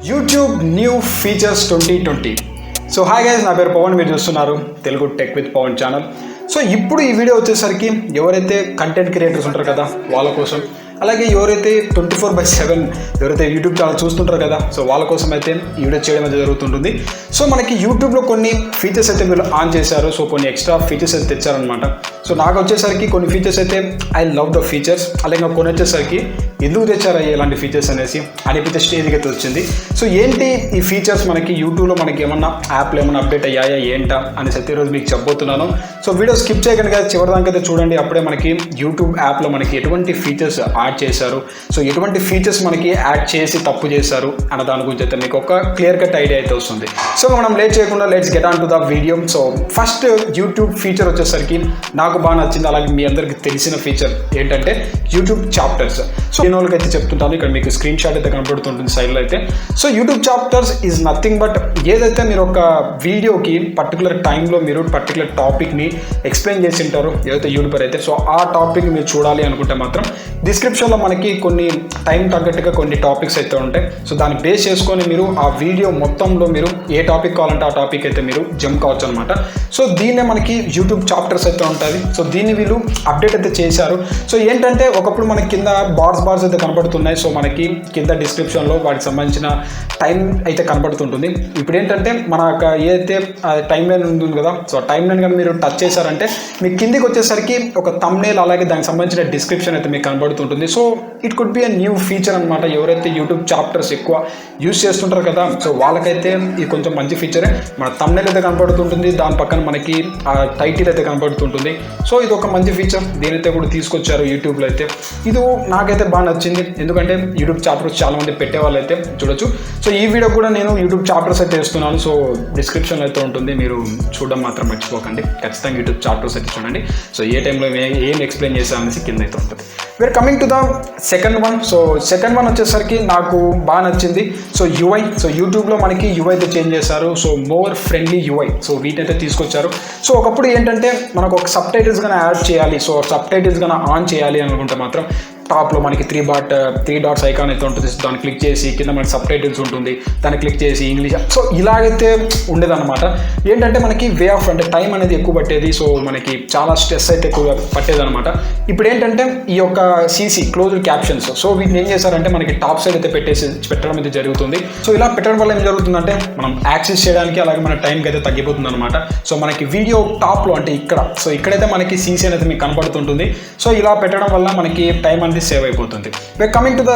YouTube new features 2020. So hi guys, నా పేరు పవన్, మీరు చూస్తున్నారు Telugu tech with Pavan channel. So ఇప్పుడు ఈ వీడియో వచ్చేసరికి ఎవరైతే కంటెంట్ క్రియేటర్స్ ఉంటారు కదా వాళ్ళ కోసం, అలాగే ఎవరైతే 24/7 ఎవరైతే యూట్యూబ్ ఛానల్ చూస్తుంటారు కదా, సో వాళ్ళ కోసం అయితే ఈ వీడియో చేయడం అయితే జరుగుతుంటుంది. సో మనకి యూట్యూబ్లో కొన్ని ఫీచర్స్ అయితే వీళ్ళు ఆన్ చేశారు. సో కొన్ని ఎక్స్ట్రా ఫీచర్స్ అయితే తెచ్చారనమాట. సో నాకు వచ్చేసరికి కొన్ని ఫీచర్స్ అయితే ఐ లవ్ ద ఫీచర్స్, అలాగే కొన్ని వచ్చేసరికి ఎందుకు తెచ్చారా ఇలాంటి ఫీచర్స్ అనేసి అనిపించే స్టేజ్కి అయితే వచ్చింది. సో ఏంటి ఈ ఫీచర్స్, మనకి యూట్యూబ్లో మనకి ఏమన్నా యాప్లు ఏమన్నా అప్డేట్ అయ్యాయా ఏంటా అనేసి అయితే ఈరోజు మీకు చెప్పబోతున్నాను. సో వీడియో స్కిప్ చేయకండి కదా, చివరిదాకా అయితే చూడండి. అప్పుడే మనకి యూట్యూబ్ యాప్లో మనకి ఎటువంటి ఫీచర్స్ యాడ్ చేశారు, సో ఎటువంటి ఫీచర్స్ మనకి యాడ్ చేసి తప్పు చేశారు అన్న దాని గురించి అయితే మీకు ఒక క్లియర్ కట్ ఐడియా అయితే వస్తుంది. సో మనం లేట్ చేయకుండా let's get on to the video. So first YouTube feature వచ్చేసరికి నాకు బాగా నచ్చింది, అలాగే మీ అందరికి తెలిసిన ఫీచర్ ఏంటంటే యూట్యూబ్ చాప్టర్స్. సో నేను వాళ్ళకి అయితే చెప్తుంటాను, ఇక్కడ మీకు స్క్రీన్ షాట్ అయితే కనబడుతుంటుంది సైడ్లో అయితే. So YouTube chapters is nothing but ఏదైతే మీరు ఒక వీడియోకి పర్టికులర్ టైంలో మీరు పర్టికులర్ టాపిక్ని ఎక్స్ప్లెయిన్ చేసి ఉంటారు ఏదైతే యూట్యూబర్ అయితే, సో ఆ టాపిక్ మీరు చూడాలి అనుకుంటే మాత్రం డిస్క్రిప్షన్లో మనకి కొన్ని టైం తగ్గట్టుగా కొన్ని టాపిక్స్ అయితే ఉంటాయి. సో దాన్ని బేస్ చేసుకొని మీరు ఆ వీడియో మొత్తంలో మీరు ఏ టాపిక్ కావాలంటే ఆ టాపిక్ అయితే మీరు జంప్ కావచ్చు అనమాట. సో దీన్నే మనకి యూట్యూబ్ చాప్టర్స్ అయితే ఉంటుంది. సో దీన్ని వీళ్ళు అప్డేట్ అయితే చేశారు. సో ఏంటంటే ఒకప్పుడు మనకి కింద బార్స్ అయితే కనబడుతున్నాయి. సో మనకి కింద డిస్క్రిప్షన్లో వాటికి సంబంధించిన టైం అయితే కనబడుతుంటుంది. ఇప్పుడు ఏంటంటే మన ఏదైతే టైం లైన్ ఉంటుంది కదా, సో టైం లైన్ కానీ మీరు టచ్ చేశారంటే మీకు కిందికి వచ్చేసరికి ఒక థంబ్నెయిల్ అలాగే దానికి సంబంధించిన డిస్క్రిప్షన్ అయితే మీకు కనబడుతుంటుంది. So it could be a new feature అనమాట. ఎవరైతే యూట్యూబ్ చాప్టర్స్ ఎక్కువ యూజ్ చేస్తుంటారు కదా, సో వాళ్ళకైతే ఇది కొంచెం మంచి ఫీచరే. మన థంబ్నెయిల్ అయితే కనబడుతుంటుంది, దాని పక్కన మనకి ఆ టైటిల్ అయితే కనబడుతుంటుంది. సో ఇది ఒక మంచి ఫీచర్, దీనైతే కూడా తీసుకొచ్చారు యూట్యూబ్లో అయితే. ఇది నాకైతే బాగా నచ్చింది, ఎందుకంటే యూట్యూబ్ చాప్టర్స్ చాలా మంది పెట్టే వాళ్ళు అయితే చూడొచ్చు. సో ఈ వీడియో కూడా నేను యూట్యూబ్ చాప్టర్స్ అయితే ఇస్తున్నాను. సో డిస్క్రిప్షన్లో అయితే ఉంటుంది, మీరు చూడడం మాత్రం మర్చిపోకండి. ఖచ్చితంగా యూట్యూబ్ చాప్టర్స్ అయితే చూడండి. సో ఏ టైంలో ఏం ఎక్స్ప్లెయిన్ చేశామనేసి కింద అయితే ఉంటుంది. We're coming to the second one. So second one వచ్చేసరికి నాకు బాగా నచ్చింది. సో యూఐ, సో యూట్యూబ్లో మనకి యూఐ అయితే చేంజ్ చేశారు. So more friendly UI, so వీటైతే తీసుకొచ్చారు. సో ఒకప్పుడు ఏంటంటే మనకు ఒక సబ్ టైటిల్స్ కానీ యాడ్ చేయాలి, సో సబ్ టైటిల్స్ కానీ ఆన్ చేయాలి అనుకుంటే మాత్రం టాప్లో మనకి త్రీ డాట్స్ ఐకాన్ అయితే ఉంటుంది. దాన్ని క్లిక్ చేసి కింద మనకి సబ్ టైటిల్స్ ఉంటుంది, దాన్ని క్లిక్ చేసి ఇంగ్లీష్, సో ఇలాగైతే ఉండేదన్నమాట. ఏంటంటే మనకి వే ఆఫ్ అంటే టైం అనేది ఎక్కువ పట్టేది. సో మనకి చాలా స్ట్రెస్ అయితే ఎక్కువ పట్టేదన్నమాట. ఇప్పుడు ఏంటంటే ఈ యొక్క CC క్లోజ్డ్ క్యాప్షన్స్, సో వీటిని ఏం చేశారంటే మనకి టాప్ సైడ్ అయితే పెట్టడం అయితే జరుగుతుంది. సో ఇలా పెట్టడం వల్ల ఏం జరుగుతుందంటే మనం యాక్సెస్ చేయడానికి అలాగే మన టైంకి అయితే తగ్గిపోతుంది అనమాట. సో మనకి వీడియో టాప్లో అంటే ఇక్కడ, సో ఇక్కడైతే మనకి CC అనేది మీకు కనపడుతుంటుంది. సో ఇలా పెట్టడం వల్ల మనకి టైం అనేది సేవ్ అయిపోతుంది. We're coming to the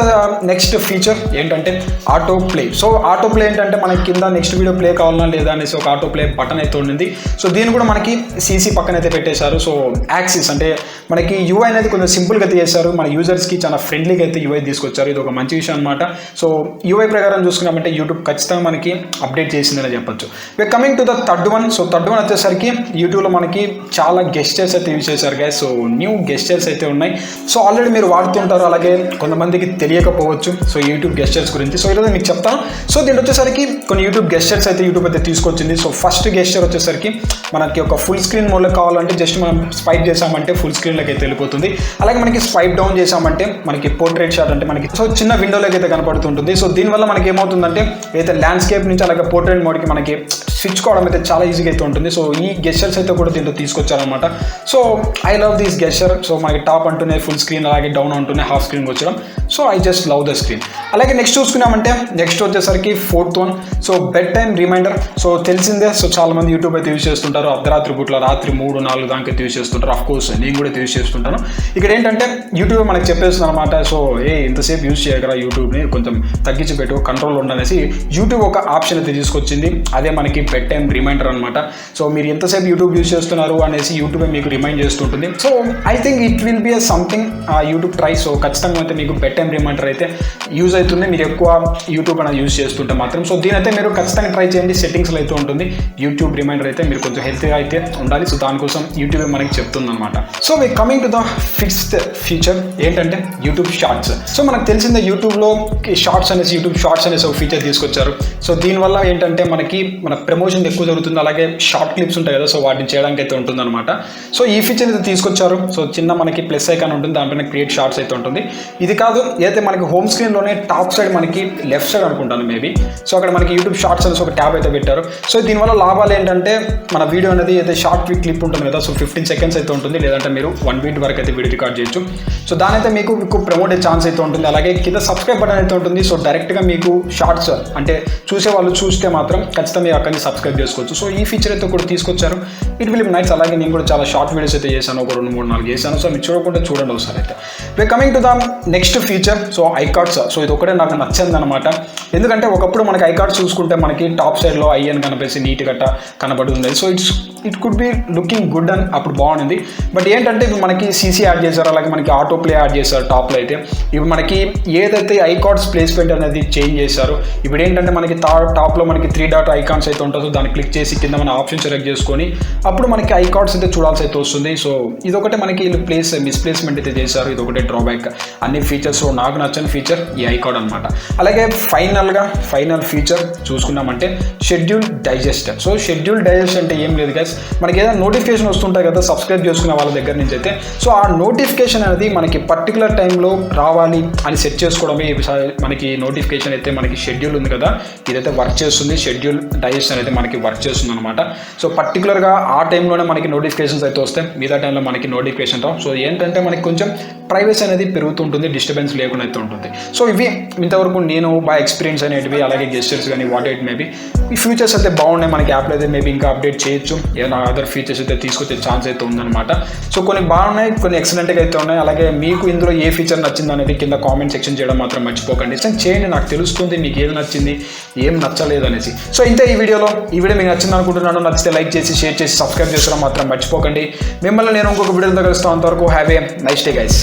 next feature ఏంటంటే autoplay. So autoplay ఏంటంటే మనకి కింద నెక్స్ట్ వీడియో ప్లే కావాలన్నా లేదా అనేసి ఒక ఆటో ప్లే బటన్ అయితే ఉండింది. సో దీన్ని కూడా మనకి CC పక్కన అయితే పెట్టేశారు. సో యాక్సిస్ అంటే మనకి UI అనేది కొంచెం సింపుల్గా అయితే చేశారు, మన యూజర్స్కి చాలా ఫ్రెండ్లీగా అయితే UI తీసుకొచ్చారు. ఇది ఒక మంచి విషయం అనమాట. సో UI ప్రకారం చూసుకున్నామంటే యూట్యూబ్ ఖచ్చితంగా మనకి అప్డేట్ చేసిందని చెప్పొచ్చు. We're coming to the third one. So third one వచ్చేసరికి యూట్యూబ్లో మనకి చాలా గెస్టర్స్ అయితే యూజ్ చేశారు గైస్. సో న్యూ గెస్టర్స్ అయితే ఉన్నాయి. సో ఆల్రెడీ మీరు వాడుతుంటారు, అలాగే కొంతమందికి తెలియకపోవచ్చు సో యూట్యూబ్ గెస్టర్స్ గురించి. సో ఈరోజు మీకు చెప్తాను. సో దీంట్లో వచ్చేసరికి కొన్ని యూట్యూబ్ గెస్టర్స్ అయితే యూట్యూబ్ అయితే తీసుకొచ్చింది. సో ఫస్ట్ గెస్టర్ వచ్చేసరికి మనకి ఒక ఫుల్ స్క్రీన్ మోడ్లో కావాలంటే జస్ట్ మనం స్వైప్ చేసామంటే ఫుల్ స్క్రీన్లోకి అయితే వెళ్ళిపోతుంది. అలాగే మనకి స్వైప్ డౌన్ చేసామంటే మనకి పోర్ట్రేట్ షాట్ అంటే మనకి సో చిన్న విండోలోకి అయితే కనపడుతుంటుంది. సో దీనివల్ల మనకి ఏమవుతుందంటే అయితే ల్యాండ్స్కేప్ నుంచి అలాగే పోర్ట్రేట్ మోడ్కి మనకి స్విచ్ కావడం అయితే చాలా ఈజీగా అయితే ఉంటుంది. సో ఈ గెస్టర్స్ అయితే కూడా దీంట్లో తీసుకొచ్చారనమాట. So I love this gesture. So మనకి టాప్ అంటూనే ఫుల్ స్క్రీన్, అలాగే డౌన్ అంటూనే హాఫ్ స్క్రీన్ వచ్చడం. So I just love the screen. అలాగే నెక్స్ట్ చూసుకున్నామంటే నెక్స్ట్ వచ్చేసరికి fourth one. So bedtime reminder. So తెలిసిందే, సో చాలా మంది యూట్యూబ్ అయితే యూజ్ చేస్తుంటారు. అర్ధరాత్రి పూట్ల రాత్రి 3-4 దాకా అయితే యూజ్ చేస్తుంటారు. ఆఫ్ కోర్స్ నేను కూడా యూజ్ చేస్తుంటాను. ఇక్కడ ఏంటంటే యూట్యూబ్ మనకి చెప్పేస్తుంది అనమాట. సో ఇంతసేపు యూజ్ చేయగలరా యూట్యూబ్ని, కొంచెం తగ్గించి పెట్టు, కంట్రోల్ ఉండనేసి యూట్యూబ్ ఒక ఆప్షన్ అయితే తీసుకొచ్చింది. అదే మనకి బెడ్ టైం రిమైండర్ అనమాట. సో మీరు ఎంతసేపు యూట్యూబ్ యూజ్ చేస్తున్నారు అనేసి యూట్యూబ్ మీకు రిమైండ్ చేస్తుంటుంది. So I think it will be something YouTube try. So ఖచ్చితంగా అయితే మీకు బెడ్ టైం రిమైండర్ అయితే యూజ్ అవుతుంది మీరు ఎక్కువ యూట్యూబ్ అనేది యూజ్ చేస్తుంటే మాత్రం. సో దీని అయితే మీరు ఖచ్చితంగా ట్రై చేయండి. సెట్టింగ్స్లో అయితే ఉంటుంది యూట్యూబ్ రిమైండర్ అయితే, మీరు కొంచెం హెల్తీగా అయితే ఉండాలి. సో దానికోసం యూట్యూబ్ మనకి చెప్తుంది అనమాట. So we coming to the fifth feature ఏంటంటే యూట్యూబ్ షార్ట్స్. సో మనకు తెలిసిందే యూట్యూబ్లో షార్ట్స్ అనేసి యూట్యూబ్ షార్ట్స్ అనేసి ఒక ఫీచర్ తీసుకొచ్చారు. సో దీనివల్ల ఏంటంటే మనకి మన ప్రమోషన్ ఎక్కువ జరుగుతుంది, అలాగే షార్ట్ క్లిప్స్ ఉంటాయి కదా, సో వాటిని చేయడానికి అయితే ఉంటుందన్నమాట. సో ఈ ఫీచర్ అయితే తీసుకొచ్చారు. సో చిన్న మనకి ప్లస్ ఐకాన్ ఉంటుంది, దాంట్లోనే క్రియేట్ షార్ట్స్ అయితే ఉంటుంది. ఇది కాదు, ఏదైతే మనకి హోమ్ స్క్రీన్లోనే టాప్ సైడ్ మనకి లెఫ్ట్ సైడ్ అనుకుంటాను మేబీ, సో అక్కడ మనకి యూట్యూబ్ షార్ట్స్ అనేసి ఒక ట్యాబ్ అయితే పెట్టారు. సో దీనివల్ల లాభాలు ఏంటంటే మన వీడియో అనేది అయితే షార్ట్ క్లిప్ ఉంటుంది కదా, సో 15 seconds అయితే ఉంటుంది, లేదంటే మీరు 1 minute వరకు అయితే వీడియో రికార్డ్ చేయొచ్చు. సో దాని అయితే మీకు ప్రమోట్ ఛాన్స్ అయితే ఉంటుంది. అలాగే కింద సబ్స్క్రైబ్ బటన్ అయితే ఉంటుంది. సో డైరెక్ట్గా మీకు షార్ట్స్ అంటే చూసే వాళ్ళు చూస్తే మాత్రం ఖచ్చితంగా మీరు అక్కడిని సబ్స్క్రైబ్ చేసుకోవచ్చు. సో ఈ ఫీచర్ అయితే కూడా తీసుకొచ్చారు. It will be nice. అలాగే నేను కూడా చాలా షార్ట్ వీడియోస్ అయితే చేశాను, ఒక 2, 3, 4 చేశాను. సో మీరు చూడకుండా చూడండి ఒకసారి అయితే. We coming to the next feature, so icards. So ఇది ఒకటే నాకు నచ్చింది అనమాట. ఎందుకంటే ఒకప్పుడు మనకి ఐకార్డ్స్ చూసుకుంటే మనకి టాప్ సైడ్లో ఐ అని కనిపేసి నీట్ గట్ట కనబడుతుంది. So it could be looking good అని అప్పుడు బాగుంది. బట్ ఏంటంటే ఇప్పుడు మనకి సీసీ యాడ్ చేశారు, అలాగే మనకి ఆటో ప్లే యాడ్ చేశారు టాప్లో అయితే. ఇప్పుడు మనకి ఏదైతే ఐకార్డ్స్ ప్లేస్మెంట్ అనేది చేంజ్ చేశారో, ఇప్పుడు ఏంటంటే మనకి టాప్లో మనకి 3 dot ఐకాన్స్ అయితే ఉంటుందో దాన్ని క్లిక్ చేసి కింద మన ఆప్షన్ సెలెక్ట్ చేసుకొని అప్పుడు మనకి ఐకార్డ్స్ అయితే చూడాల్సి అయితే వస్తుంది. సో ఇదొకటే మనకి మిస్ప్లేస్మెంట్ అయితే చేశారు. ఇది ఒకటే డ్రాబ్యాక్ అన్ని ఫీచర్స్. నాకు నచ్చని ఫీచర్ ఈ ఐకార్డ్ అనమాట. అలాగే ఫైనల్ ఫీచర్ చూసుకున్నామంటే షెడ్యూల్ డైజెస్ట్. సో షెడ్యూల్ డైజెస్ట్ అంటే ఏం లేదు గైస్, మనకి ఏదైనా నోటిఫికేషన్ వస్తుంటాయి కదా సబ్స్క్రైబ్ చేసుకునే వాళ్ళ దగ్గర నుంచి అయితే. సో ఆ నోటిఫికేషన్ అనేది మనకి పర్టికులర్ టైంలో రావాలి అని సెట్ చేసుకోవడమే మనకి నోటిఫికేషన్ అయితే మనకి షెడ్యూల్ ఉంది కదా, ఇదైతే వర్క్ చేస్తుంది. షెడ్యూల్ డైజెస్ట్ అనేది మనకి వర్క్ చేస్తుంది అనమాట. సో పర్టికులర్గా ఆ టైంలోనే మనకి నోటిఫికేషన్స్ అయితే వస్తాయి, మిగతా టైంలో మనకి నోటిఫికేషన్ రావు. సో ఏంటంటే మనకి కొంచెం ప్రైవసీ అనేది పెరుగుతుంటుంది, డిస్టర్బెన్స్ లేకుండా అయితే ఉంటుంది. సో ఇవి ఇంతవరకు నేను బాగా ఎక్స్పీరియన్స్ అనేటివి, అలాగే గెస్టర్స్ కానీ వాట్ ఎయిట్ మేబీ ఈ ఫీచర్స్ అయితే బాగున్నాయి. మనకి యాప్లో అయితే మేబీ ఇంకా అప్డేట్ చేయొచ్చు, ఏదైనా అదర్ ఫీచర్స్ అయితే తీసుకొచ్చే ఛాన్స్ అయితే ఉందన్నమాట. సో కొన్ని బాగున్నాయి, కొన్ని ఎక్సలెంట్గా అయితే ఉన్నాయి. అలాగే మీకు ఇందులో ఏ ఫీచర్ నచ్చింది అనేది కింద కామెంట్ సెక్షన్ చేయడం మాత్రం మర్చిపోకండి. చేయండి, నాకు తెలుస్తుంది మీకు ఏది నచ్చింది ఏం నచ్చలేదు అనేసి. సో ఇంతే ఈ వీడియో మీకు నచ్చింది అనుకుంటున్నాను. నచ్చితే లైక్ చేసి షేర్ చేసి సబ్స్క్రైబ్ చేసుకోవడం మాత్రం మర్చిపోకండి. మిమ్మల్ని నేను ఇంకొక వీడియోతో కలుస్తాను. అంతవరకు have a nice day guys.